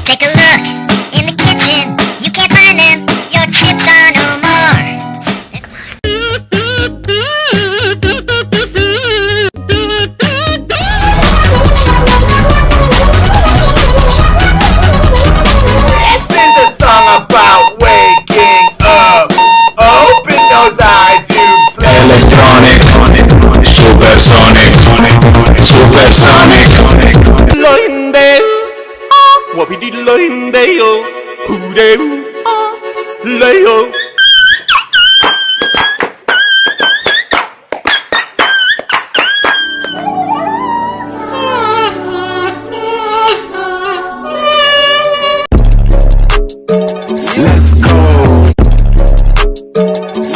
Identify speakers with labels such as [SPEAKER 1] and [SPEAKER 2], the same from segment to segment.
[SPEAKER 1] Take a look in the kitchen. You can't find them. Your chips are no more.
[SPEAKER 2] This is a song about waking up. Open those eyes, you slept.
[SPEAKER 3] Electronic, supersonic, supersonic.
[SPEAKER 2] Linde, whoopity linde, who de leo. Let's go.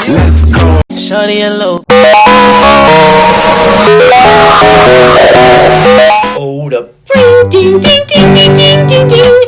[SPEAKER 2] Let's go.
[SPEAKER 4] Shawty and low. Hold up. Ding ding ding ding ding ding ding.